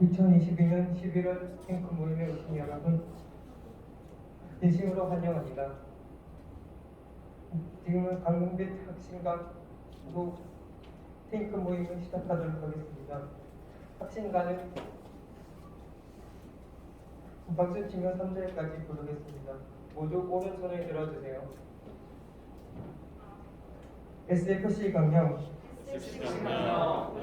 2022년 11월 탱크 모임에 오신 여러분 진심으로 환영합니다. 지금은 강금빛 학신가로 탱크 모임을 시작하도록 하겠습니다. 학신가는 박수 치며 3절까지 부르겠습니다. 모두 오른손을 들어주세요. SFC 강령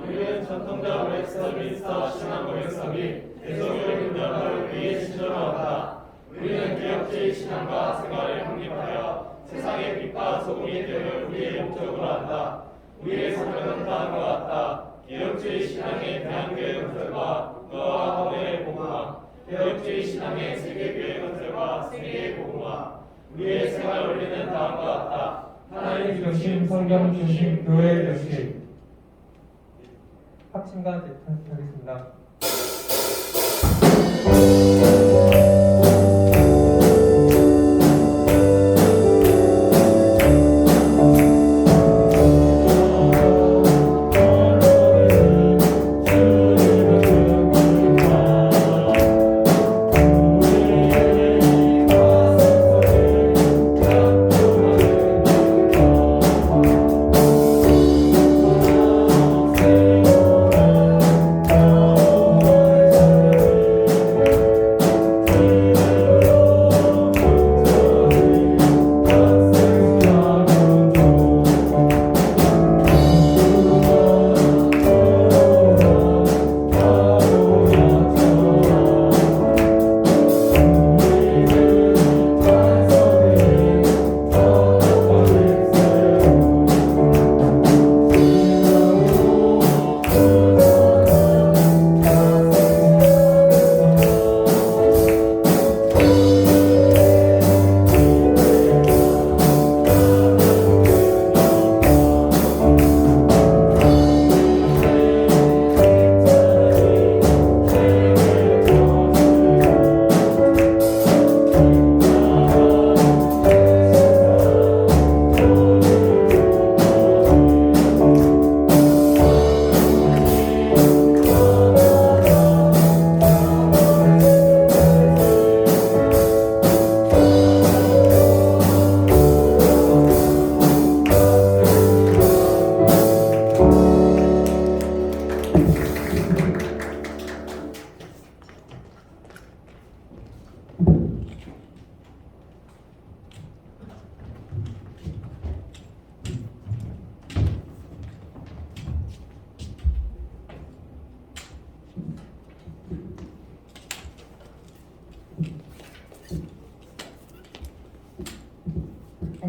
우리는 전통적 웹서비스터 신앙 고백서비 대성교육 역을 위해 신조어한다. 우리는 개혁주의 신앙과 생활을 확립하여 세상의 빛과 소금이 되는 우리의 목적으로 한다. 우리의 사명은 다음과 같다. 개혁주의 신앙의 대한교회 건설과 국가와 학원의 복음화, 개혁주의 신앙의 세계교회 건설과 세계의 복음화. 우리의 생활 원리는 다음과 같다. 하나님 중심, 성경 중심, 교회 중심. 학신가 하겠습니다.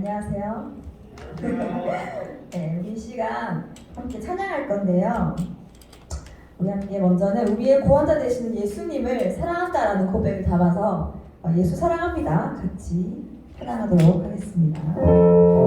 안녕하세요. 네, 우리 이 시간 함께 찬양할 건데요. 우리 함께 먼저는 우리의 구원자 되시는 예수님을 사랑한다라는 고백을 담아서 예수 사랑합니다. 같이 찬양하도록 하겠습니다. 사랑합니다.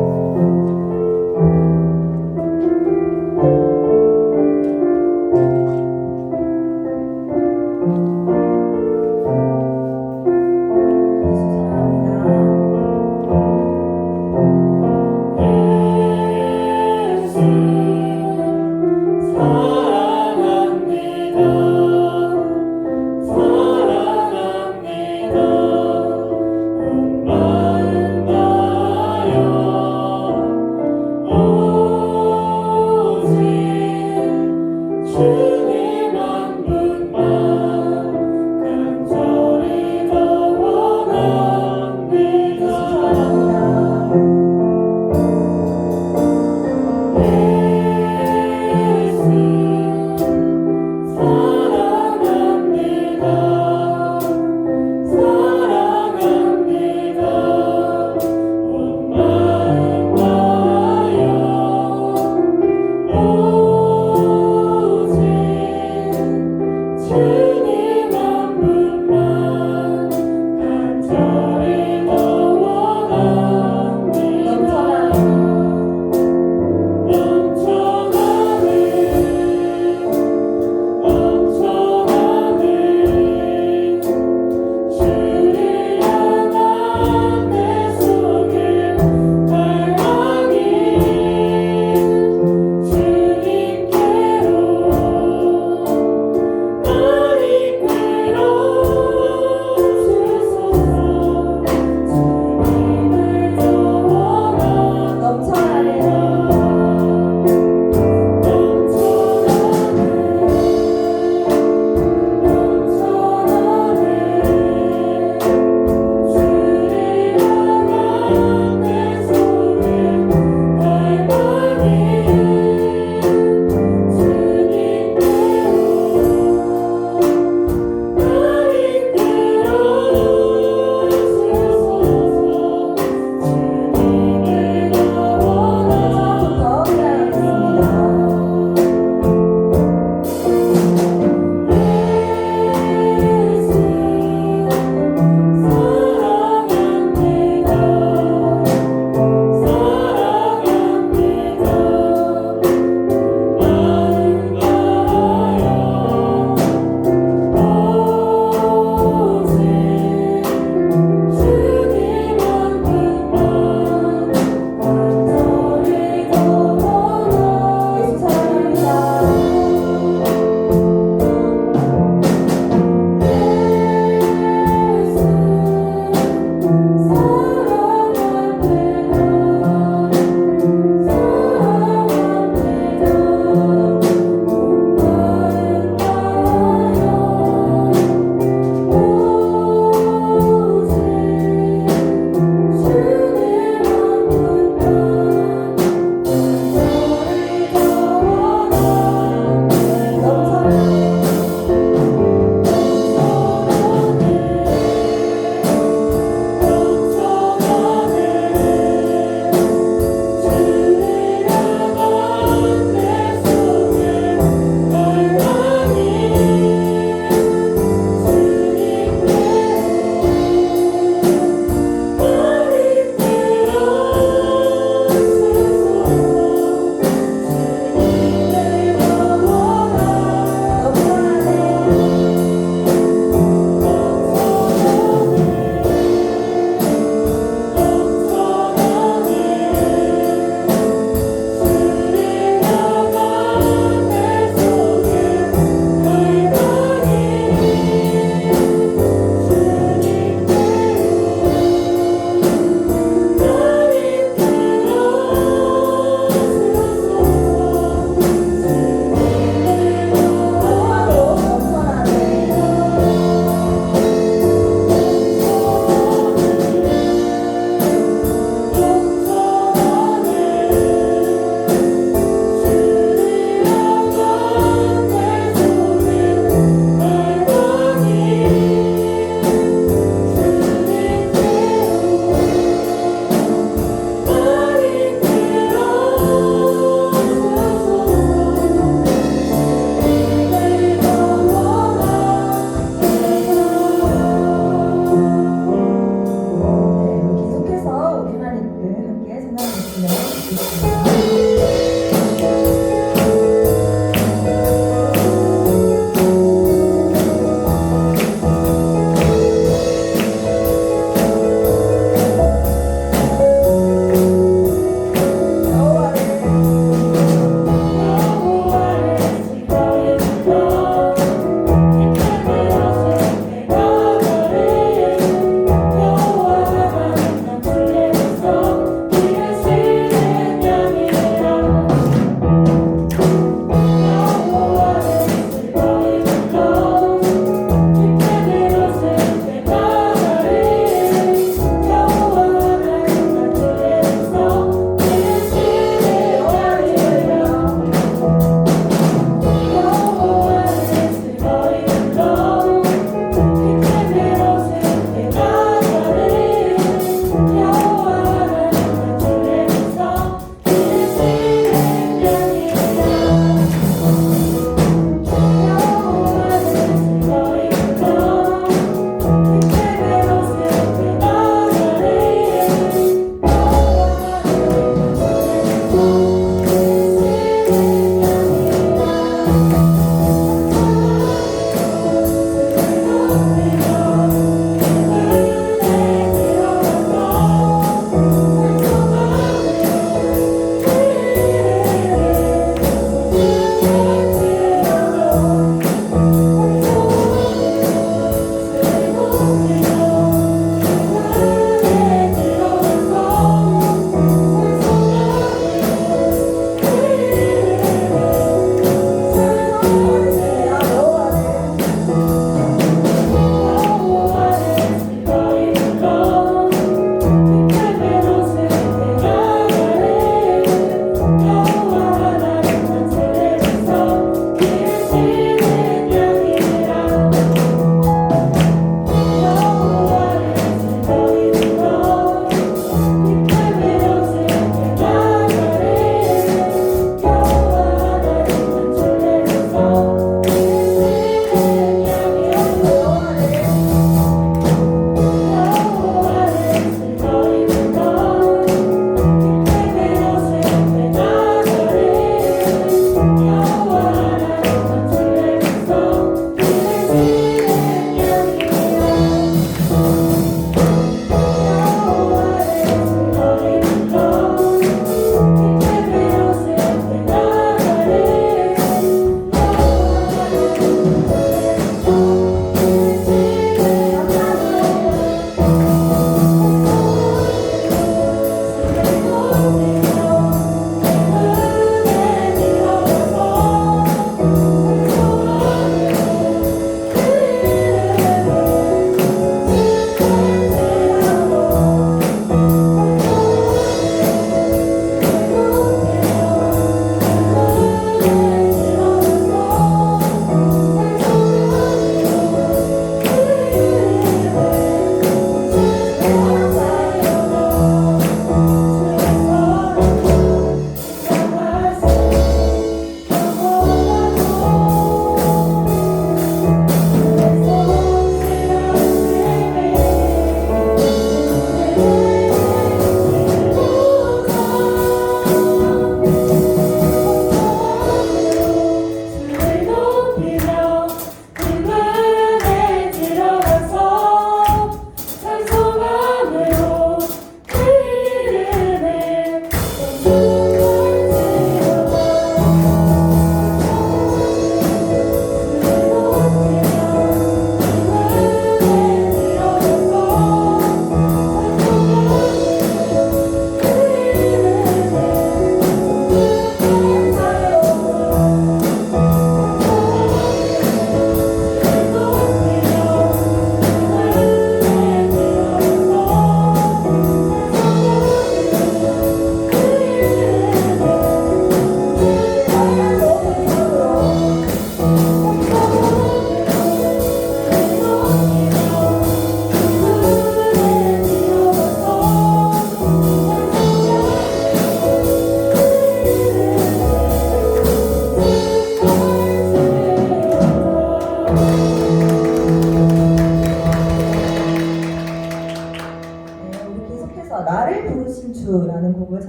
찬양해주시면 좋겠습니다.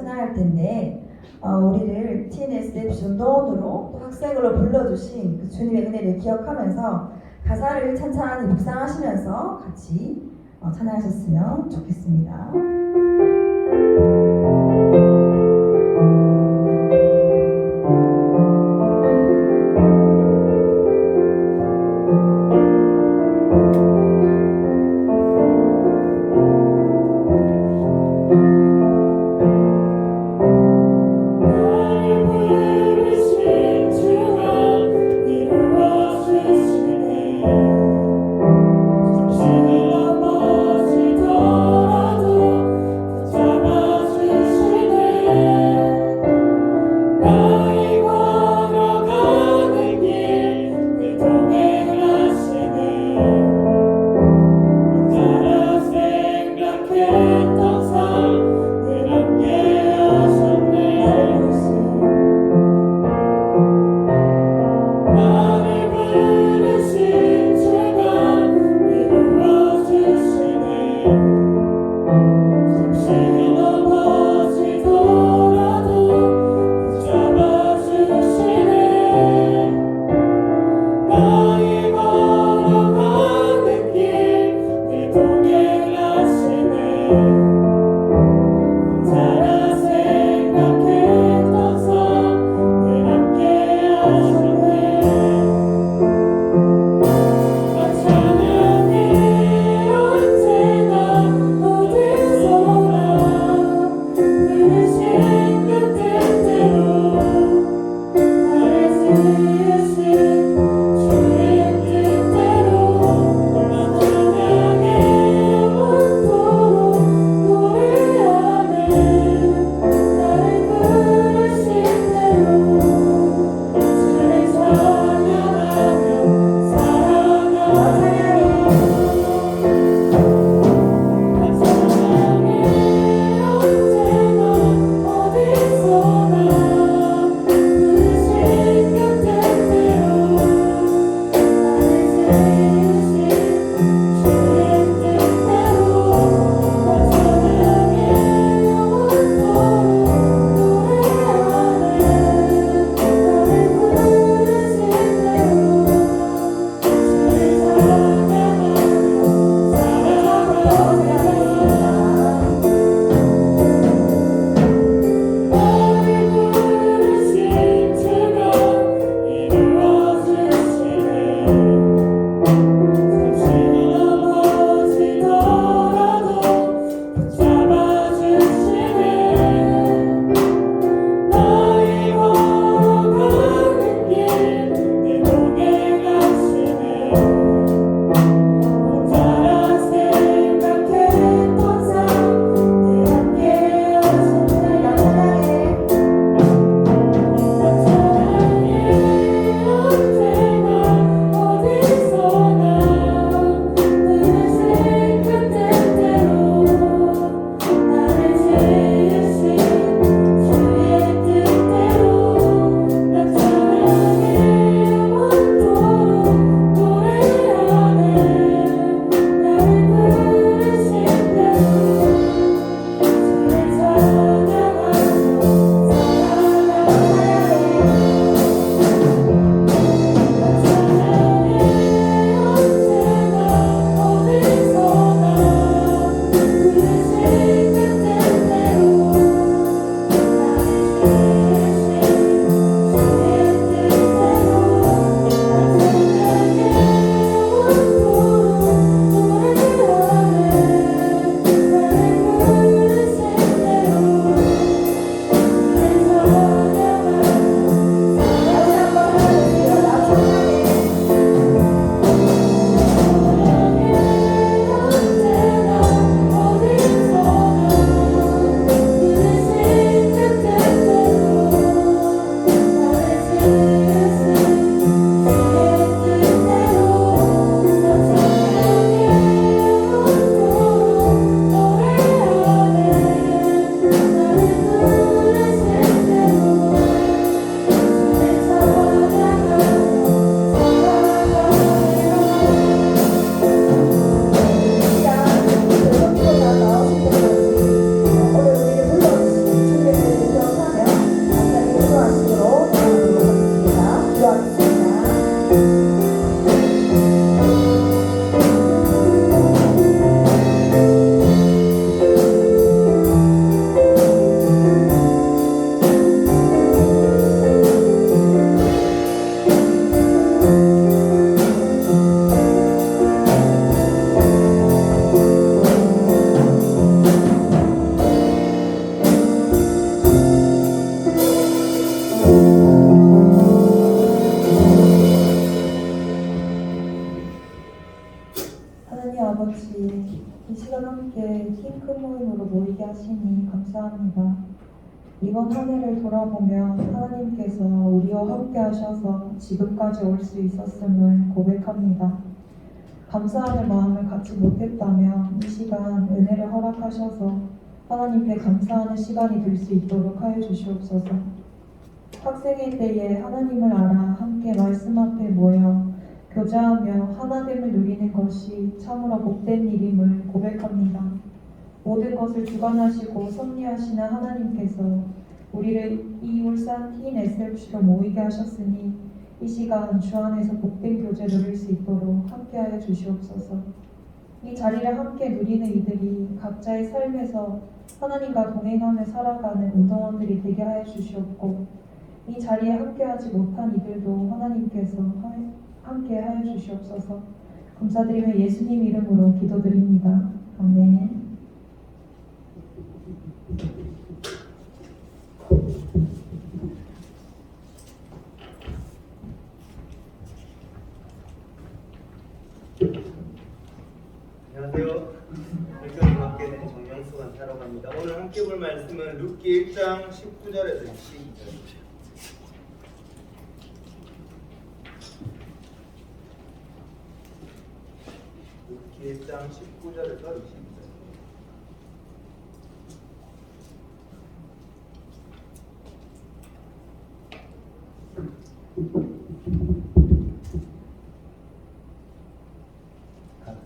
찬양할 텐데 우리를 TNSF 전도원으로 또 학생으로 불러주신 그 주님의 은혜를 기억하면서 가사를 찬찬히 묵상하시면서 같이 찬양하셨으면 좋겠습니다. 잠시나 멋지더라도 붙잡아주시네 함께 킹크 모임으로 모이게 하시니 감사합니다. 이번 한 해를 돌아보면 하나님께서 우리와 함께 하셔서 지금까지 올 수 있었음을 고백합니다. 감사하는 마음을 갖지 못했다면 이 시간 은혜를 허락하셔서 하나님께 감사하는 시간이 될 수 있도록 하여 주시옵소서. 학생일 때에 하나님을 알아 함께 말씀 앞에 모여 교제하며 하나됨을 누리는 것이 참으로 복된 일임을 고백합니다. 모든 것을 주관하시고 섭리하시는 하나님께서 우리를 이 울산 틴 SFC로 모이게 하셨으니 이 시간 주 안에서 복된 교제 누릴 수 있도록 함께하여 주시옵소서. 이 자리를 함께 누리는 이들이 각자의 삶에서 하나님과 동행하며 살아가는 운동원들이 되게 하여 주시옵고, 이 자리에 함께하지 못한 이들도 하나님께서 함께하여 주시옵소서. 감사드리며 예수님 이름으로 기도드립니다. 아멘. 안녕하세요. 백성과 함께 된 정영수 간사라고 합니다. 오늘 함께 볼 말씀은 룻기 1장 19절에서 22절입니다. 룻기 1장 19절에서 22절.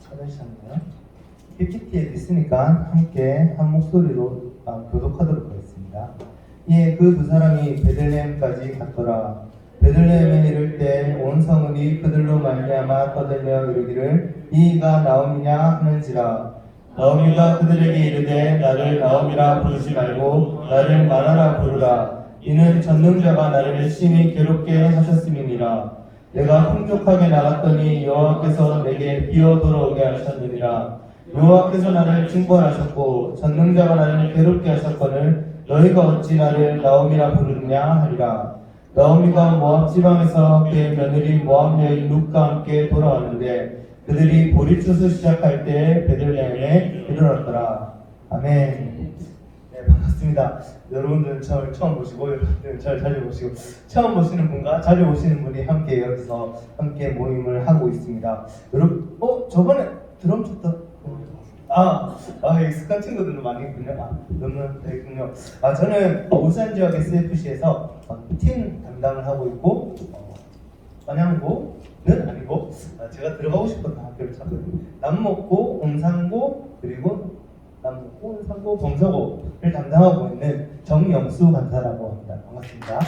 찾으셨나요? PPT에 있으니까 함께 한 목소리로 교독하도록 하겠습니다. 이에 그 두 사람이 베들레헴까지 갔더라. 베들레헴에 이를 때 온 성읍이 그들로 말미암아 떠들며 이르기를 이가 나옴이냐 하는지라. 나오미가 그들에게 이르되 나를 나오미라 부르지 말고 나를 마라라 부르라. 이는 전능자가 나를 심히 괴롭게 하셨음이니라. 내가 풍족하게 나갔더니 여호와께서 내게 비어 돌아오게 하셨느니라. 여호와께서 나를 징벌하셨고 전능자가 나를 괴롭게 하셨거늘 너희가 어찌 나를 나오미라 부르느냐 하리라. 나오미가 모압 지방에서 그의 며느리 모압 여인 룻과 함께 돌아왔는데 그들이 보리추수 시작할 때 베들레헴에 이르렀더라. 아멘. 네, 반갑습니다. 여러분들은 저를 처음 보시고 여러분들은 저를 자주 보시고 처음 보시는 분과 자주 보시는 분이 함께 여기서 함께 모임을 하고 있습니다. 여러분, 저번에 드럼 쳤던 익숙한 친구들도 많이 있군요. 너무 되군요. 저는 울산 지역 SFC에서 팀 담당을 하고 있고 안양고는 아니고 제가 들어가고 싶었던 학교를 찾거든요. 남목고, 옹산고, 그리고 남목고, 옹산고, 범서고를 담당하고 있는 정영수 간사라고 합니다. 반갑습니다.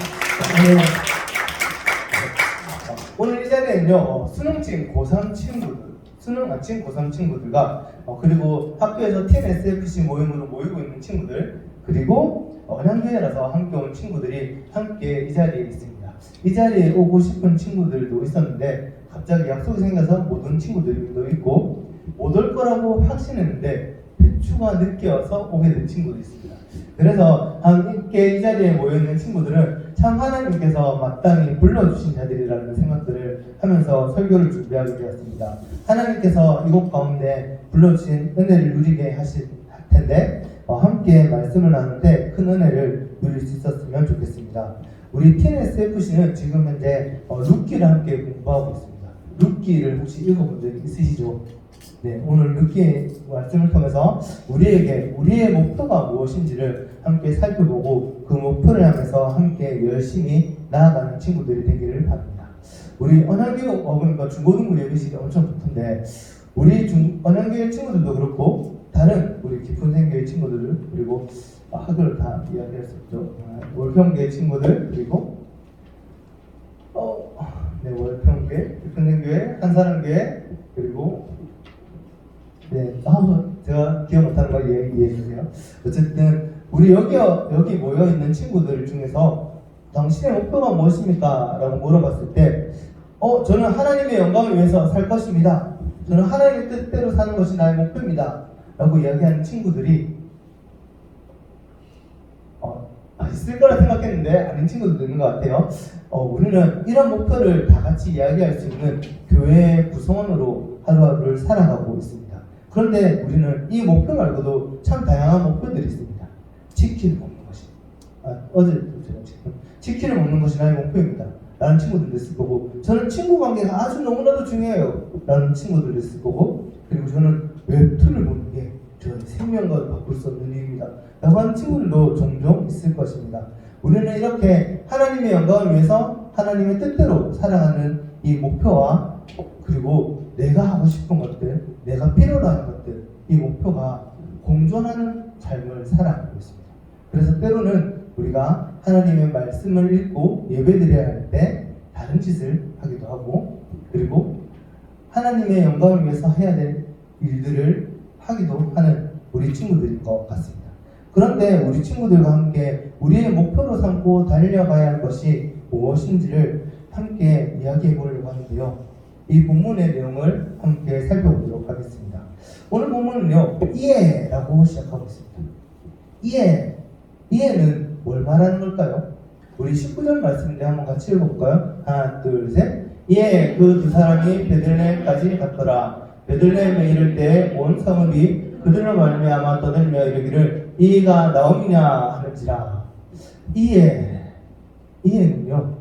오늘 이 자리에는요 수능친 고3 친구들 수능 마친 고3 친구들과 그리고 학교에서 팀 SFC 모임으로 모이고 있는 친구들 그리고 언양교회라서 함께 온 친구들이 함께 이 자리에 있습니다. 이 자리에 오고 싶은 친구들도 있었는데 갑자기 약속이 생겨서 못 온 친구들도 있고 못 올 거라고 확신했는데 배추가 늦게 와서 오게 된 친구도 있습니다. 그래서 함께 이 자리에 모여있는 친구들은 참 하나님께서 마땅히 불러주신 자들이라는 생각들을 하면서 설교를 준비하게 되었습니다. 하나님께서 이곳 가운데 불러주신 은혜를 누리게 하실 텐데 함께 말씀을 나누는데 큰 은혜를 누릴 수 있었으면 좋겠습니다. 우리 TNSFC는 지금 현재 룻기를 함께 공부하고 있습니다. 룻기를 혹시 읽어본 적이 있으시죠? 네, 오늘 룻기의 말씀을 통해서 우리의 목표가 무엇인지를 함께 살펴보고 그 목표를 향해서 함께 열심히 나아가는 친구들이 되기를 바랍니다. 우리 언양교회 그러니까 중고등부 예배식이 엄청 좋던데 우리 언양교회 친구들도 그렇고 다른 우리 깊은생교회 친구들 그리고 학교를 다 이야기할 수 있죠. 월평교회 친구들 그리고 월평교회, 깊은생교회, 한사랑교회 그리고 제가 기억 못하는 거 이해해 주세요. 어쨌든 우리 여기 모여 있는 친구들 중에서 당신의 목표가 무엇입니까? 라고 물어봤을 때 저는 하나님의 영광을 위해서 살 것입니다. 저는 하나님의 뜻대로 사는 것이 나의 목표입니다. 라고 이야기하는 친구들이 있을 거라 생각했는데 아닌 친구들도 있는 것 같아요. 우리는 이런 목표를 다 같이 이야기할 수 있는 교회 구성원으로 하루하루를 살아가고 있습니다. 그런데 우리는 이 목표 말고도 참 다양한 목표들이 있습니다. 치킨을 먹는 것이, 어제도 제가 치킨을 먹는 것이 나의 목표입니다 라는 친구들도 있을 거고, 저는 친구 관계가 아주 너무나도 중요해요 라는 친구들도 있을 거고, 그리고 저는 웹툰을 보는 게 저의 생명과도 바꿀 수 없는 일입니다 라고 하는 친구들도 종종 있을 것입니다. 우리는 이렇게 하나님의 영광을 위해서 하나님의 뜻대로 살아가는 이 목표와, 그리고 내가 하고 싶은 것들, 내가 필요로 하는 것들, 이 목표가 공존하는 삶을 살아가고 있습니다. 그래서 때로는 우리가 하나님의 말씀을 읽고 예배드려야 할 때 다른 짓을 하기도 하고, 그리고 하나님의 영광을 위해서 해야 될 일들을 하기도 하는 우리 친구들인 것 같습니다. 그런데 우리 친구들과 함께 우리의 목표로 삼고 달려가야 할 것이 무엇인지를 함께 이야기해 보려고 하는데요. 이 본문의 내용을 함께 살펴보도록 하겠습니다. 오늘 본문은요, 이해라고 시작하고 있습니다. 이해는 뭘 말하는 걸까요? 우리 19절 말씀인데 한번 같이 읽어볼까요? 하나, 둘, 셋. 이에 그 두 사람이 베들레헴까지 갔더라. 베들레헴에 이를 때 온 성읍이 그들로 말미암아 떠들며 이르기를 이가 나옴이냐 하는지라. 이해는요,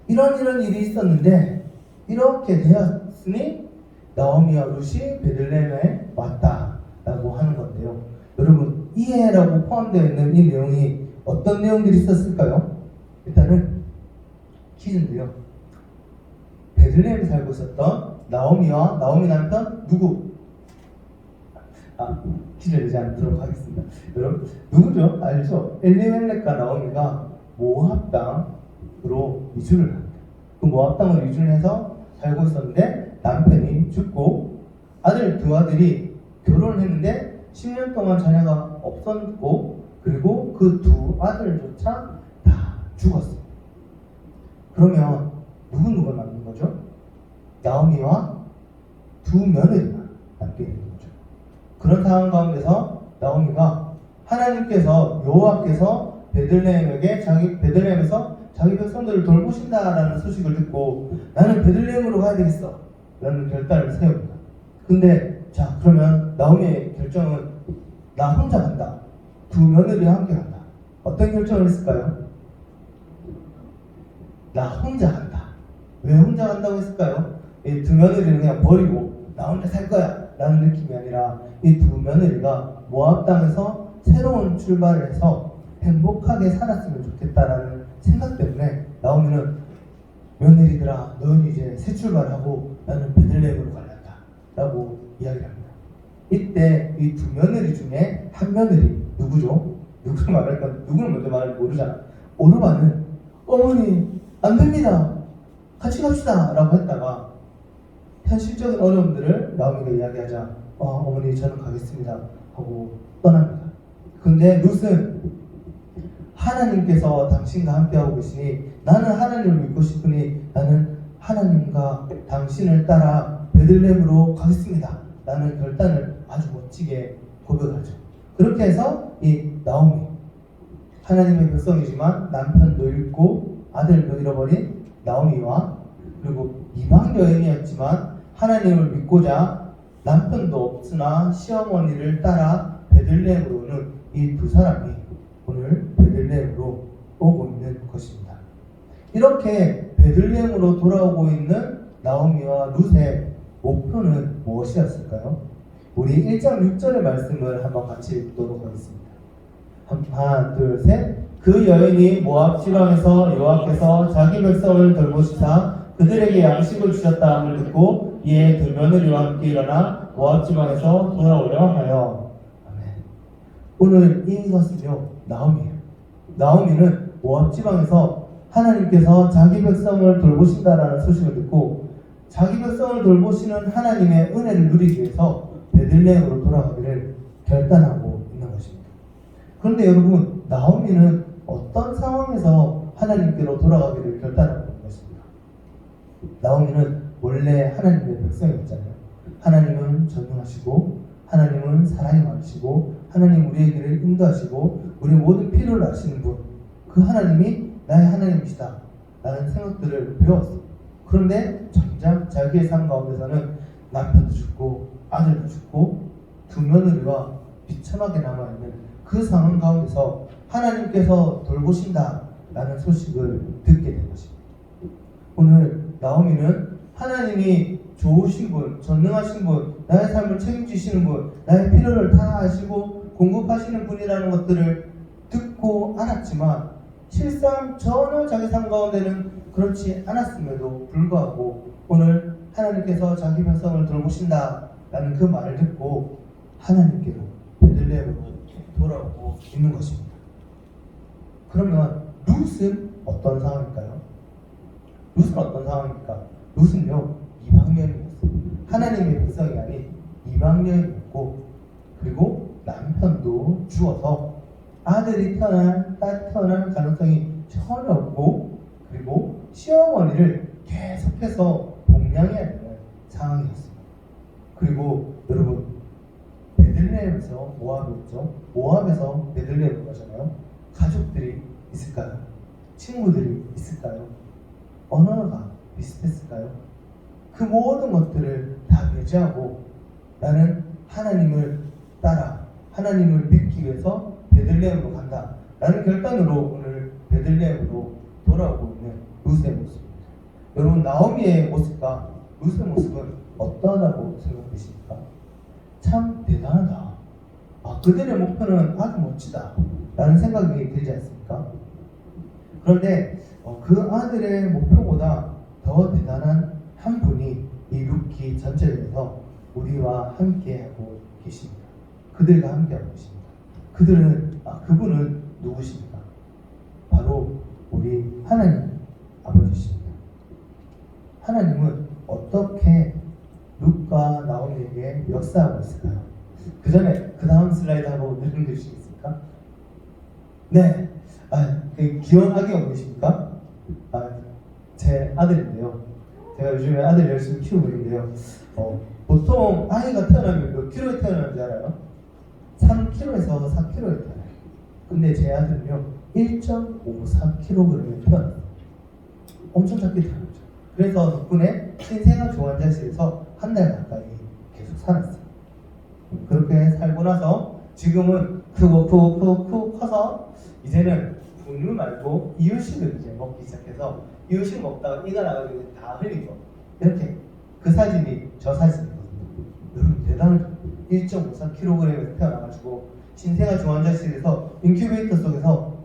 이런 일이 있었는데 이렇게 되었으니 나오미와 룻이 베들레헴에 왔다라고 하는 건데요. 여러분, 이해라고 포함되어 있는 이 내용이 어떤 내용들이 있었을까요? 일단은 퀴즈인데요. 베들레헴에 살고 있었던 나오미와 나오미 남편 누구? 퀴즈를 내지 않도록 하겠습니다. 여러분, 누구죠? 알죠? 엘리멜렉과 나오미가 모압 땅으로 이주를 합니다. 그 모압 땅으로 이주를 해서 살고 있었는데 남편이 죽고 두 아들이 결혼을 했는데 10년 동안 자녀가 없었고, 그리고 그 두 아들조차 다 죽었어요. 그러면 누구를 남는 거죠? 나오미와 두 며느리만 남게 되는 거죠. 그런 상황 가운데서 나오미가 하나님께서 여호와께서 베들레헴에서 자기 백성들을 돌보신다라는 소식을 듣고 나는 베들레헴으로 가야 되겠어 라는 결단을 세웁니다. 근데 자, 그러면 나오미의 결정은 나 혼자 간다, 두 며느리와 함께 간다. 어떤 결정을 했을까요? 나 혼자 간다. 왜 혼자 간다고 했을까요? 이 두 며느리는 그냥 버리고 나 혼자 살 거야 라는 느낌이 아니라, 이 두 며느리가 모압 땅에서 새로운 출발을 해서 행복하게 살았으면 좋겠다라는 생각 때문에 나오미는 며느리들아, 너는 이제 새 출발하고 나는 베들레헴으로 갈란다 라고 이야기를 합니다. 이때 이 두 며느리 중에 한 며느리, 누구죠? 누구를 말할까? 누구를 먼저 말할지 모르잖아. 오르바는 어머니 안 됩니다, 같이 갑시다 라고 했다가 현실적인 어려움들을 나오미가 이야기하자 어머니 저는 가겠습니다 하고 떠납니다. 근데 룻은 하나님께서 당신과 함께하고 계시니 나는 하나님을 믿고 싶으니 나는 하나님과 당신을 따라 베들레헴으로 가겠습니다 라는 결단을 아주 멋지게 고백하죠. 그렇게 해서 이 나오미, 하나님의 백성이지만 남편도 잃고 아들도 잃어버린 나오미와, 그리고 이방 여인이었지만 하나님을 믿고자 남편도 없으나 시어머니를 따라 베들레헴으로 오는 이 두 사람이 오늘 베들레헴으로 오고 있는 것입니다. 이렇게 베들레헴으로 돌아오고 있는 나오미와 룻의 목표는 무엇이었을까요? 우리 1장 6절의 말씀을 한번 같이 읽도록 하겠습니다. 하나, 둘, 셋. 그 여인이 모압 지방에서 여호와께서 자기 백성을 돌보시사 그들에게 양식을 주셨다 함을 듣고 이에 두 며느리와 함께 일어나 모압 지방에서 돌아오려 하여. 아멘. 오늘 이것은요, 나오미예요. 나오미는 모압 지방에서 하나님께서 자기 백성을 돌보신다라는 소식을 듣고 자기 백성을 돌보시는 하나님의 은혜를 누리기 위해서 베들레헴으로 돌아가기를 결단하고 있는 것입니다. 그런데 여러분, 나오미는 어떤 상황에서 하나님께로 돌아가기를 결단하고 있는 것입니까? 나오미는 원래 하나님의 백성이었잖아요. 하나님은 전능하시고 하나님은 사랑이 많으시고 하나님 우리의 길을 인도하시고 우리 모든 필요를 아시는 분, 그 하나님이 나의 하나님이시다 라는 생각들을 배웠어요. 그런데 정작 자기의 삶 가운데서는 남편도 죽고 아들도 죽고 두 며느리와 비참하게 남아있는 그 상황 가운데서 하나님께서 돌보신다라는 소식을 듣게 된 것입니다. 오늘 나오미는 하나님이 좋으신 분, 전능하신 분, 나의 삶을 책임지시는 분, 나의 필요를 다 아시고 공급하시는 분이라는 것들을 듣고 알았지만 실상 전혀 자기 삶 가운데는 그렇지 않았음에도 불구하고 오늘 하나님께서 자기 백성을 돌보신다라는 그 말을 듣고 하나님께로 베들레헴으로 돌아오고 있는 것입니다. 그러면 룻은 어떤 상황일까요? 룻은 어떤 상황입니까? 룻은요 이방여인이었어요. 하나님의 백성이 아닌 이방여인이었고 그리고 남편도 죽어서 아들이 딸이 태어날 가능성이 전혀 없고 그리고 시어머니를 계속해서 봉양해야 되는 상황이었습니다. 그리고 여러분 베들레헴에서 모압이었죠. 모압에서 베들레헴으로 가잖아요. 가족들이 있을까요? 친구들이 있을까요? 언어가 비슷했을까요? 그 모든 것들을 다 배제하고 나는 하나님을 따라 하나님을 믿기 위해서 베들레헴으로 간다 라는 결단으로 오늘 베들레헴으로 돌아오고 있는 룻의 모습입니다. 여러분 나오미의 모습과 룻의 모습은 어떠하다고 생각되십니까? 참 대단하다. 그들의 목표는 아주 멋지다 라는 생각이 들지 않습니까? 그런데 그 아들의 목표보다 더 대단한 한 분이 이 룻기 전체에서 우리와 함께하고 계십니다. 그들과 함께하고 계십니다. 그분은 누구십니까? 바로 우리 하나님 아버지십니다. 하나님은 어떻게 룻과 나오미에게 역사하고 있을까요? 그 전에 그 다음 슬라이드 한번 늘려주시겠습니까? 네, 귀여운 아기가 보이십니까? 제 아들인데요. 제가 요즘에 아들 열심히 키우고 있는데요. 보통 아이가 태어나면 몇 킬로에 태어나는지 알아요? 3kg에서 4kg에 태어나요. 근데 제 아들은요 1.54kg에 태어났어요. 엄청 작게 태어났죠. 그래서 덕분에 신생아 중환자실에서 한 달 가까이 계속 살았어요. 그렇게 살고 나서 지금은 크고 커서 이제는 분유 말고 이유식을 이제 먹기 시작해서 이유식 먹다가 이가 나가지고 다 흘리고 이렇게 그 사진이 저 사진이거든요. 여러분 대단하죠. 1.54kg에서 태어나가지고 신생아 중환자실에서 인큐베이터 속에서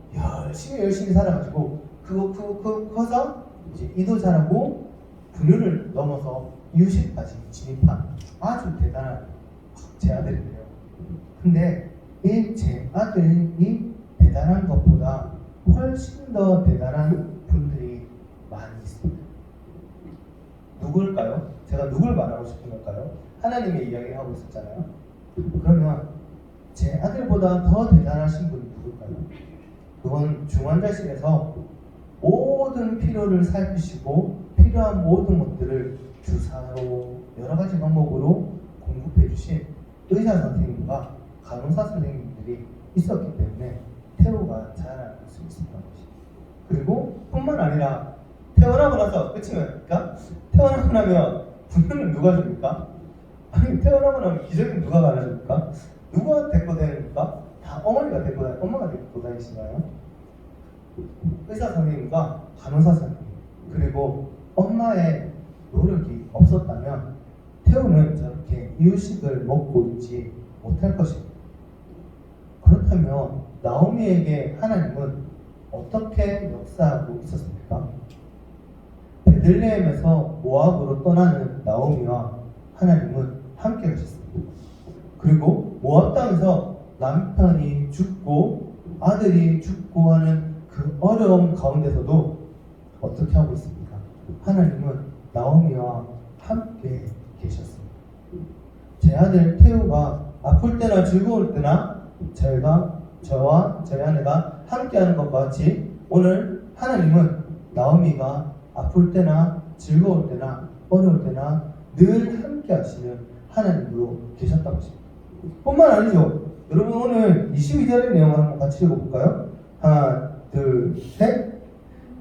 열심히 살아가지고 크고 커서 이제 이도 자라고 분유를 넘어서 이유식까지 진입한 아주 대단한 제 아들인데요. 근데 이 제 아들이 대단한 것보다 훨씬 더 대단한 분들이 많이 있습니다. 누굴까요? 제가 누굴 말하고 싶은 걸까요? 하나님의 이야기를 하고 있었잖아요. 그러면 제 아들보다 더 대단하신 분이 누굴까요? 그건 중환자실에서 모든 필요를 살피시고 필요한 모든 것들을 주사로 여러 가지 방법으로 공급해 주신 의사 선생님과 간호사 선생님들이 있었기 때문에 태호가 자랄 수 있었던 것입니다. 그리고 뿐만 아니라 태어나고 나서 끝이니까 태어나고 나면 분유는 누가 줍니까? 아니 태어나고 나면 기저귀는 누가 갈아줍니까? 누가 데리고 다닙니까? 다 어머니가 데리고 다니고 엄마가 데리고 다니시나요? 의사 선생님과 간호사 선생님 그리고 엄마의 노력이 없었다면 태우는 저렇게 이유식을 먹고 있지 못할 것입니다. 그렇다면 나오미에게 하나님은 어떻게 역사하고 있었습니까? 베들레헴에서 모압으로 떠나는 나오미와 하나님은 함께 하셨습니다. 그리고 모압 땅에서 남편이 죽고 아들이 죽고 하는 그 어려움 가운데서도 어떻게 하고 있습니까? 하나님은 나오미와 함께 계셨습니다. 제 아들 태우가 아플 때나 즐거울 때나 저와 저희 아내가 함께하는 것과 같이 오늘 하나님은 나오미가 아플 때나 즐거울 때나 어려울 때나 늘 함께 하시는 하나님으로 계셨다고 하십니다. 뿐만 아니죠. 여러분 오늘 22절의 내용을 한번 같이 읽어볼까요? 하나 둘 셋.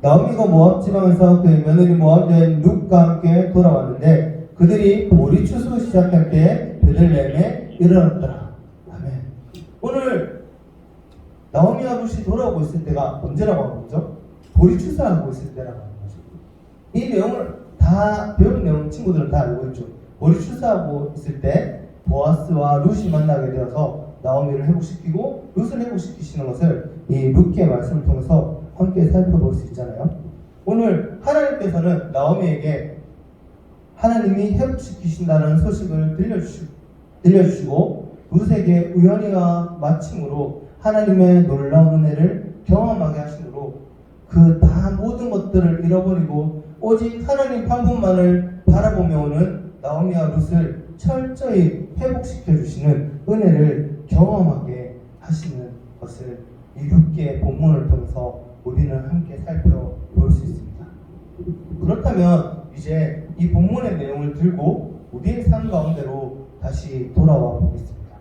나오미가 모압 지방에서 그의 며느리 모압 여인 룻과 함께 돌아왔는데 그들이 보리 추수 시작할 때 베들레헴에 이르렀더라. 아멘. 오늘 나오미와 룻이 돌아오고 있을 때가 언제라고 하는 거죠? 보리 추수하고 있을 때라고 하는 거죠. 이 내용을 다 배운 내용 친구들은 다 알고 있죠. 보리 추수하고 있을 때 보아스와 룻이 만나게 되어서 나오미를 회복시키고 룻을 회복시키시는 것을 이 룻기의 말씀을 통해서 함께 살펴볼 수 있잖아요. 오늘 하나님께서는 나오미에게 하나님이 회복시키신다는 소식을 들려주시고 룻에게 우연히와 마침으로 하나님의 놀라운 은혜를 경험하게 하심으로 그 다 모든 것들을 잃어버리고 오직 하나님 한 분만을 바라보며 오는 나오미와 룻을 철저히 회복시켜 주시는 은혜를 경험하게 하시는 것을 이 룻기의 본문을 통해서 우리는 함께 살펴볼 수 있습니다. 그렇다면 이제 이 본문의 내용을 들고 우리의 삶 가운데로 다시 돌아와 보겠습니다.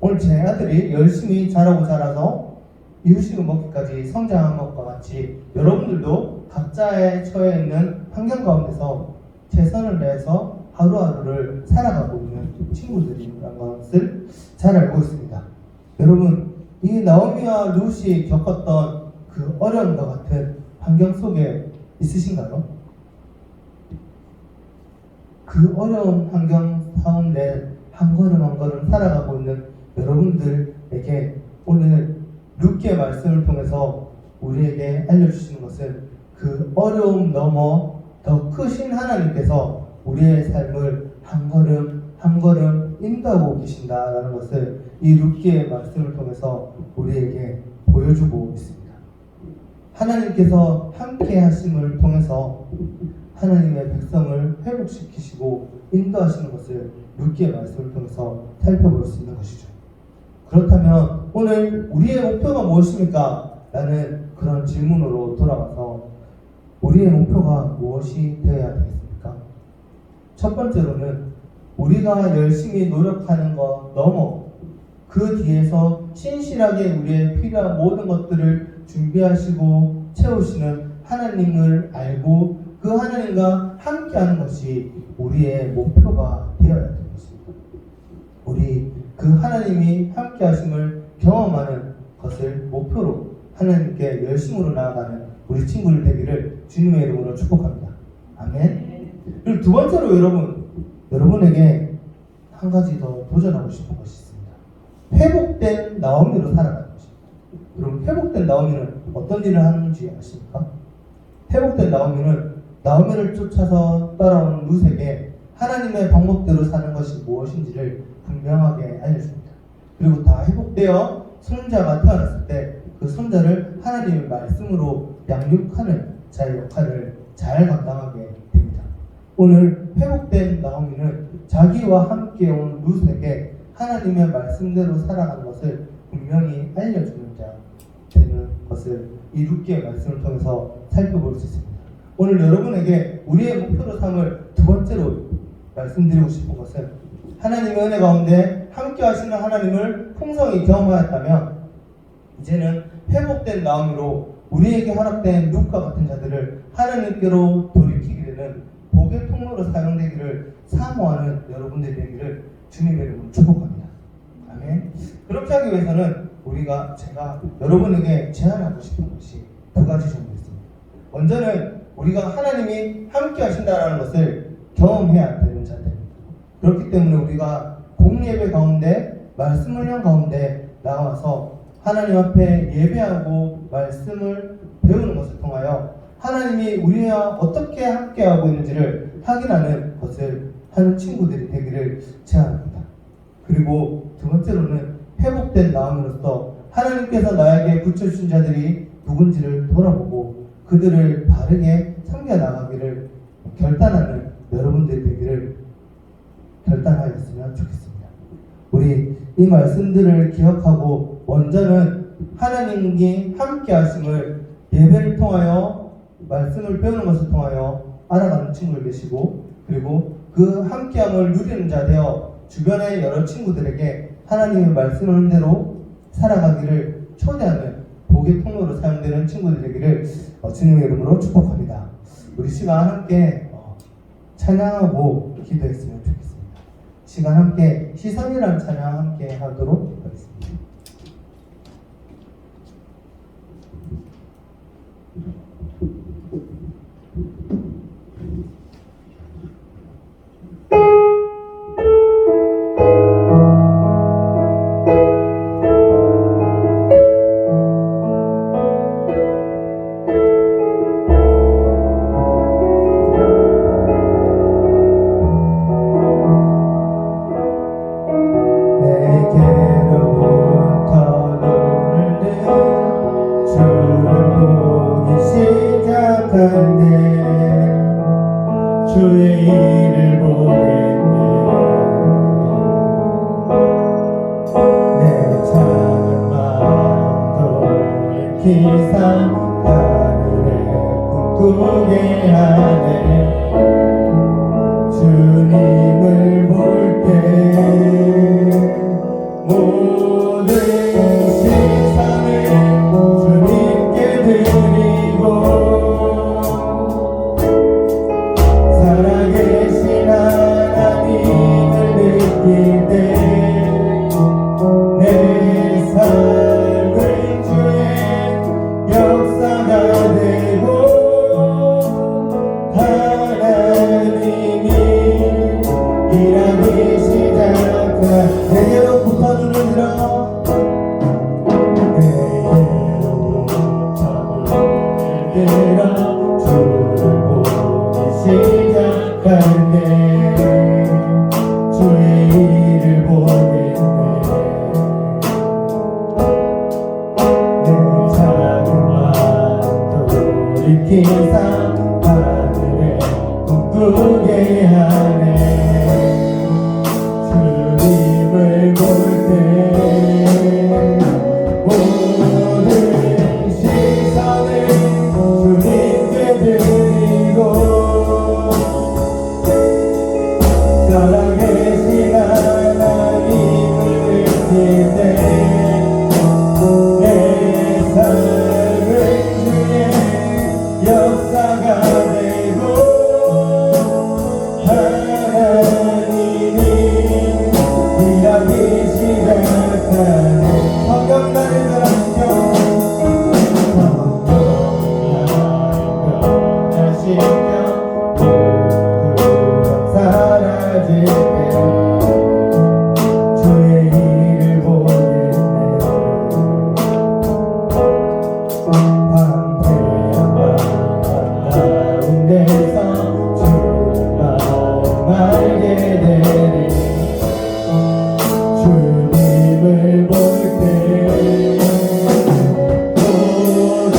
오늘 제 아들이 열심히 자라서 이유식을 먹기까지 성장한 것과 같이 여러분들도 각자의 처해 있는 환경 가운데서 최선을 다해서 하루하루를 살아가고 있는 친구들이라는 것을 잘 알고 있습니다. 여러분, 이 나오미와 룻이 겪었던 그 어려움과 같은 환경 속에 있으신가요? 그 어려운 환경 가운데 한 걸음 한 걸음 살아가고 있는 여러분들에게 오늘 룻기의 말씀을 통해서 우리에게 알려주시는 것은 그 어려움 넘어 더 크신 하나님께서 우리의 삶을 한 걸음 한 걸음 인도하고 계신다라는 것을 이 룻기의 말씀을 통해서 우리에게 보여주고 있습니다. 하나님께서 함께 하심을 통해서 하나님의 백성을 회복시키시고 인도하시는 것을 룻기의 말씀을 통해서 살펴볼 수 있는 것이죠. 그렇다면 오늘 우리의 목표가 무엇입니까? 라는 그런 질문으로 돌아와서 우리의 목표가 무엇이 되어야 되겠습니까? 첫 번째로는 우리가 열심히 노력하는 것 넘어 그 뒤에서 신실하게 우리의 필요한 모든 것들을 준비하시고 채우시는 하나님을 알고 그 하나님과 함께하는 것이 우리의 목표가 되어야 되는 것입니다. 우리 그 하나님이 함께하심을 경험하는 것을 목표로 하나님께 열심으로 나아가는 우리 친구들 되기를 주님의 이름으로 축복합니다. 아멘. 그리고 두 번째로 여러분에게 한 가지 더 도전하고 싶은 것이 있습니다. 회복된 나오미로 살아가는 것입니다. 여러분, 회복된 나오미는 어떤 일을 하는지 아십니까? 회복된 나오미를 쫓아서 따라온 룻에게 하나님의 방법대로 사는 것이 무엇인지를 분명하게 알려줍니다. 그리고 다 회복되어 손자가 태어났을 때 그 손자를 하나님의 말씀으로 양육하는 자의 역할을 잘 감당하게 됩니다. 오늘 회복된 나오미는 자기와 함께 온 룻에게 하나님의 말씀대로 살아가는 것을 분명히 알려주는 자 되는 것을 이 룻기의 말씀을 통해서 살펴볼 수 있습니다. 오늘 여러분에게 우리의 목표로 삼을 두 번째로 말씀드리고 싶은 것은 하나님의 은혜 가운데 함께 하시는 하나님을 풍성히 경험하였다면 이제는 회복된 나오미로 우리에게 허락된 룻과 같은 자들을 하나님께로 돌이키게 되는 복의 통로로 사용되기를 사모하는 여러분들이 되기를 주님의 이름으로 축복합니다. 아멘. 그렇게 하기 위해서는 제가 여러분에게 제안하고 싶은 것이 두 가지 정도 있습니다. 먼저는 우리가 하나님이 함께 하신다는 것을 경험해야 되는 자들입니다. 그렇기 때문에 우리가 공예배 가운데 말씀 훈련 가운데 나와서 하나님 앞에 예배하고 말씀을 배우는 것을 통하여 하나님이 우리와 어떻게 함께하고 있는지를 확인하는 것을 하는 친구들이 되기를 제안합니다. 그리고 두 번째로는 회복된 나오미로서 하나님께서 나에게 붙여주신 자들이 누군지를 돌아보고 그들을 바르게 섬겨나가기를 결단하는 여러분들이 되기를 결단하였으면 좋겠습니다. 우리 이 말씀들을 기억하고 먼저는 하나님이 함께 하심을 예배를 통하여 말씀을 배우는 것을 통하여 알아가는 친구들 계시고 그리고 그 함께함을 누리는 자 되어 주변의 여러 친구들에게 하나님의 말씀을 대로 살아가기를 초대하는 복의 통로로 사용되는 친구들 되기를 주님의 이름으로 축복합니다. 우리 시간 함께 찬양하고 기도했으면 좋겠습니다. 시간 함께 시선이라는 찬양 함께 하도록 하겠습니다. 주의 일을 보겠네. 내 작은 마음도 일으키사 하늘에 꿈꾸게 하네. 주님을 볼 때 모든 시선을 주님께 드리고 살아계신 하나님을 느낄 때 내 삶은 주의 역사가 되고 하나님이 일하기 시작한 내게로 붙어 눈을 들어 내게로 붙어 눈을 들어 주를 보기 시작할 때 주의 일을 보겠네. 내 작은 마음도 일으키사 하늘에 꿈꾸게 하네. 주님을 볼 때 모든 시선을 주님께 드리고 살아계신 하나님을 느낄 때 내 삶은 주의 역사가 되고 하나님이 일하기 시작하네. 성경 나를 변하시며 주의 일을 보겠네. 황폐한 마음 가운데서 주의 마음 알게 되리. 주님을 볼 때 모든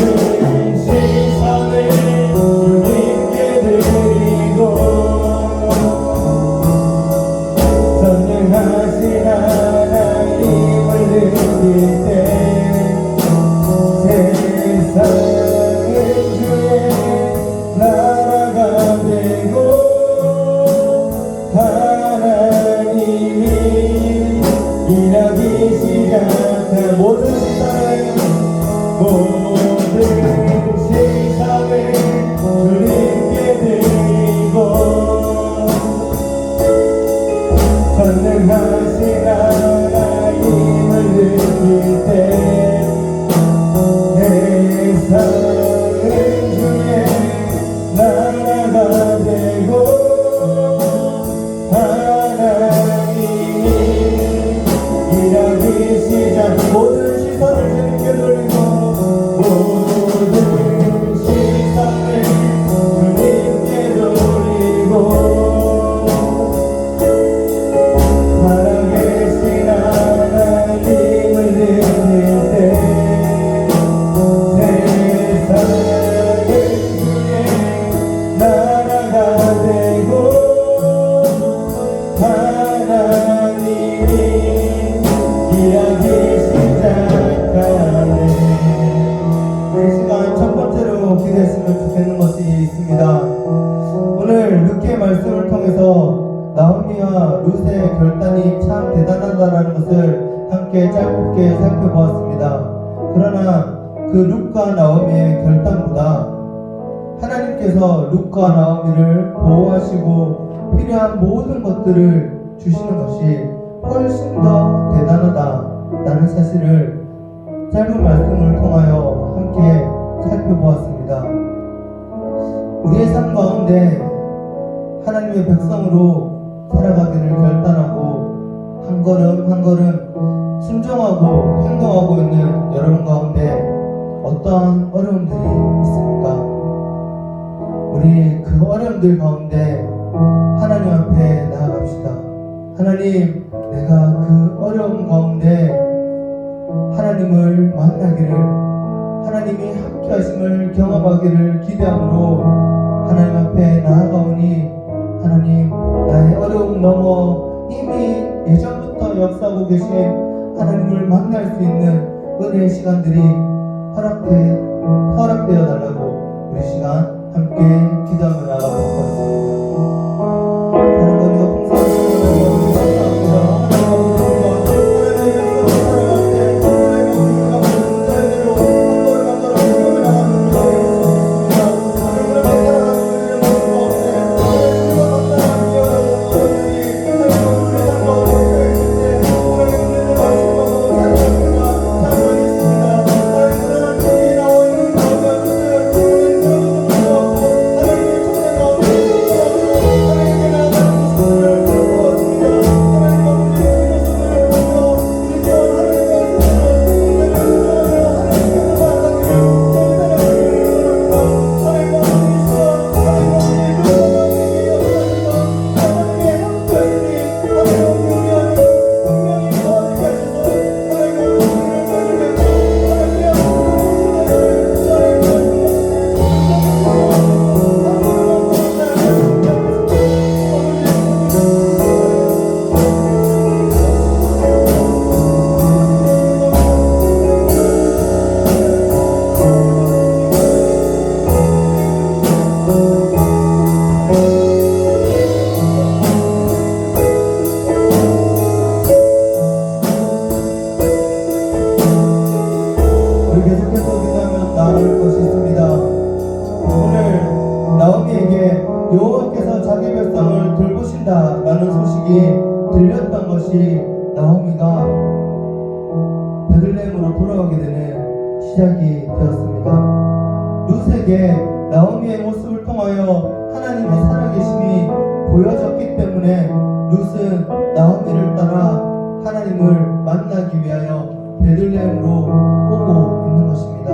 시선을 주님께 드리고 전능하신 하나님을 느낄 때 세상은 주의 나라가 되고 하나님이 일하기 시작한 모든 시선을 주님께 드리고 전능하신 하나님을 느낄 때 세상은 주의 나라가 되고 하나님이 일하기 시작. 모든 시선을 주님께 돌리고 모든 시선을 주님께 돌리고 살아계신 하나님을 느낄 때 세상은 주의 나라가 되고 하나님이 일하기 시작하네. 이 시간 첫 번째로 기도했으면 좋겠는 것이 있습니다. 오늘 룻기의 말씀을 통해서 나오미와 룻의 결단이 참 대단하다라는 것을 함께 짧게 살펴보았습니다. 그러나 그 룻과 나오미의 결단보다 하나님께서 룻과 나오미를 보호하시고 필요한 모든 것들을 주시는 것이 훨씬 더 대단하다라는 사실을 짧은 말씀을 통하여 함께 살펴보았습니다. 우리의 삶 가운데 하나님의 백성으로 살아가기를 결단하고 한 걸음 한 걸음 순종하고 행동하고 있는 여러분 가운데 어떠한 어려움들이 있습니까? 우리 그 어려움들 가운데 하나님 앞에 나아갑시다. 하나님, 내가 그 어려움 가운데 하나님을 만나기를, 하나님이 함께 하심을 경험하기를 기대함으로 하나님 앞에 나아가오니 하나님, 나의 어려움 넘어 이미 예전부터 역사하고 계신 하나님을 만날 수 있는 은혜의 시간들이 허락되어 달라고 우리 시간 함께 기도하며 나아가도록 하겠습니다. 하나님 우리가 풍성하신 하나님 감사합니다. 계속해서 기도하면 나아갈 것이 있습니다. 오늘 나오미에게 여호와께서 자기 백성을 돌보신다라는 소식이 들렸던 것이 나오미가 베들레헴으로 돌아가게 되는 시작이 되었습니다. 룻에게 나오미의 모습을 통하여 하나님의 살아계심이 보여졌기 때문에 룻은 나오미를 따라 하나님을 만나기 위하여 베들레헴으로 오고 있는 것입니다.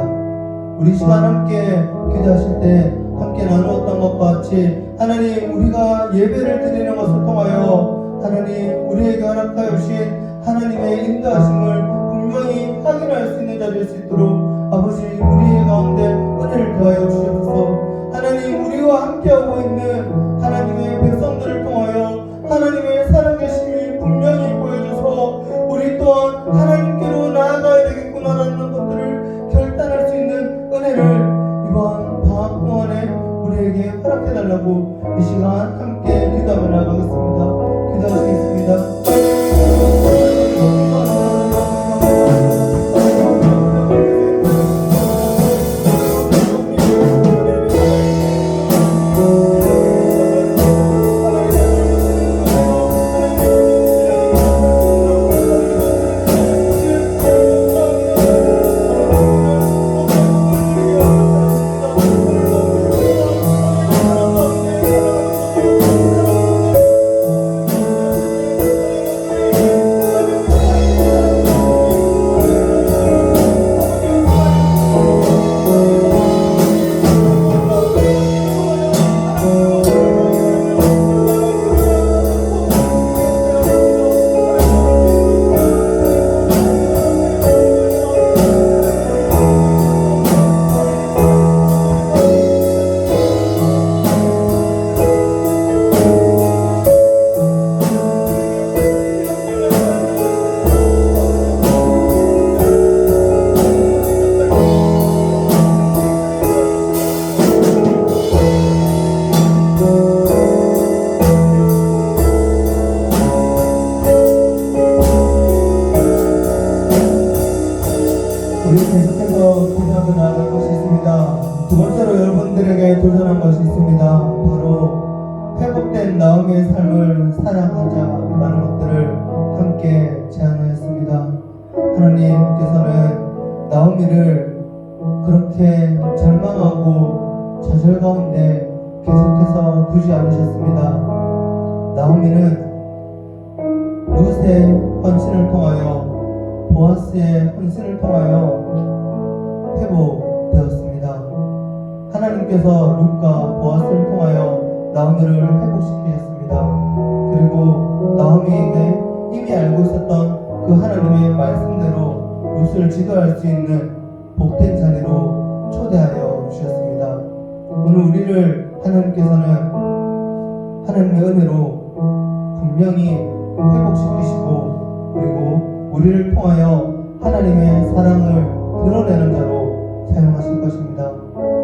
우리 시간 함께 기도하실 때 함께 나누었던 것과 같이 하나님, 우리가 예배를 드리는 것을 통하여 하나님 우리에게 허락하여 주신 하나님의 인도하심을 분명히 확인할 수 있는 자리일 수 있도록 아버지 우리의 가운데 은혜를 더하여 주시옵소서. 하나님, 우리와 함께하고 있는 하나님의 백성들을 통하여 하나님의 살아계심이 분명히 보여줘서 우리 또한 하나님께로 나아가야 되겠구나라는 것들을 결단할 수 있는 은혜를 이번 방학 동안에 우리에게 허락해달라고 이 시간 함께 기도하며 나가겠습니다. 기도하시겠습니다. 우리 계속해서 기도하며 나아갈 것이 있습니다. 두 번째로 여러분들에게 도전한 것이 있습니다. 바로 회복된 나오미의 삶을 사랑하자라는 것들을 함께 제안하였습니다. 하나님께서는 나오미를 그렇게 절망하고 좌절 가운데 계속해서 두지 않으셨습니다. 나오미는 룻의 헌신을 통하여 보아스의 헌신을 통하여 회복되었습니다. 하나님께서 룻과 보아스를 통하여 나오미를 회복시키셨습니다. 그리고 나오미에게 이미 알고 있었던 그 하나님의 말씀대로 룻을 지도할 수 있는 복된 자리로 초대하여 주셨습니다. 오늘 우리를 하나님께서는 하나님의 은혜로 분명히 회복시키시고 그리고 우리를 통하여 하나님의 사랑을 드러내는 자로 사용하실 것입니다.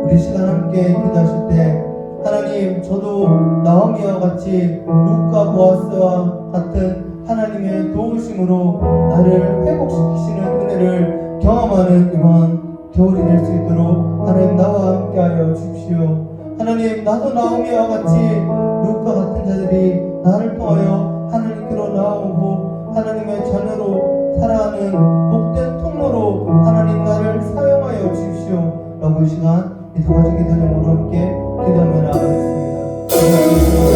우리 시간 함께 기도하실 때 하나님, 저도 나오미와 같이 룻과 보아스와 같은 하나님의 도우심으로 나를 회복시키시는 은혜를 경험하는 이번 겨울이 될 수 있도록 하나님 나와 함께하여 주십시오. 하나님, 나도 나오미와 같이 룻과 같은 자들이 나를 통하여 하나님께로 나오고 하나님의 자녀로 살아가는 복된 통로로 하나님 나를 사용하여 주십시오. 라고 이 시간 이 두 가지 기도 제목으로 함께 기도하며 나아가겠습니다.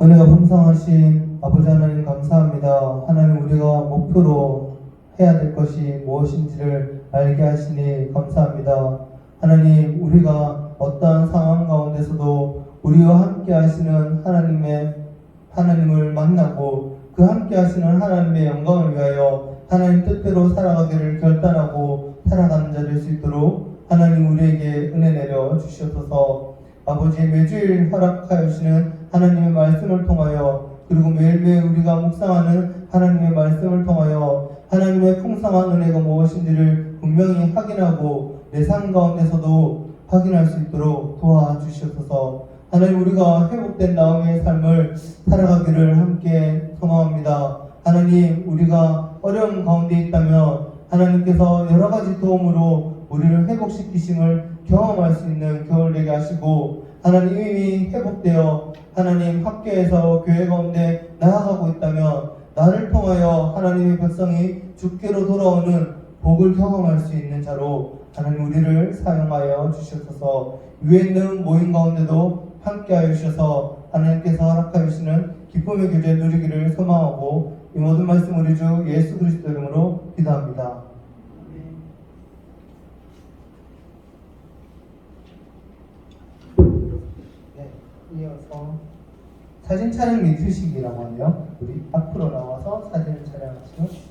은혜가 풍성하신 아버지 하나님 감사합니다. 하나님, 우리가 목표로 해야 될 것이 무엇인지를 알게 하시니 감사합니다. 하나님, 우리가 어떠한 상황 가운데서도 우리와 함께 하시는 하나님을 만나고 그 함께 하시는 하나님의 영광을 위하여 하나님 뜻대로 살아가기를 결단하고 살아가는 자 될 수 있도록 하나님 우리에게 은혜 내려 주시옵소서. 아버지, 매주일 허락하여 주시는 하나님의 말씀을 통하여 그리고 매일매일 우리가 묵상하는 하나님의 말씀을 통하여 하나님의 풍성한 은혜가 무엇인지를 분명히 확인하고 내 삶 가운데서도 확인할 수 있도록 도와주시옵소서. 하나님, 우리가 회복된 나오미의 삶을 살아가기를 함께 소망합니다. 하나님, 우리가 어려움 가운데 있다면 하나님께서 여러 가지 도움으로 우리를 회복시키심을 경험할 수 있는 겨울 되게 하시고, 하나님 이미 회복되어 하나님 학교에서 교회 가운데 나아가고 있다면 나를 통하여 하나님의 백성이 주께로 돌아오는 복을 경험할 수 있는 자로 하나님 우리를 사용하여 주시옵소서. 위에 있는 모임 가운데도 함께하여 주셔서 하나님께서 허락하여 주시는 기쁨의 교제 누리기를 소망하고 이 모든 말씀 우리 주 예수 그리스도 이름으로 기도합니다. 네, 이어서 사진 촬영 미투식이라고 하네요. 우리 앞으로 나와서 사진을 촬영하시면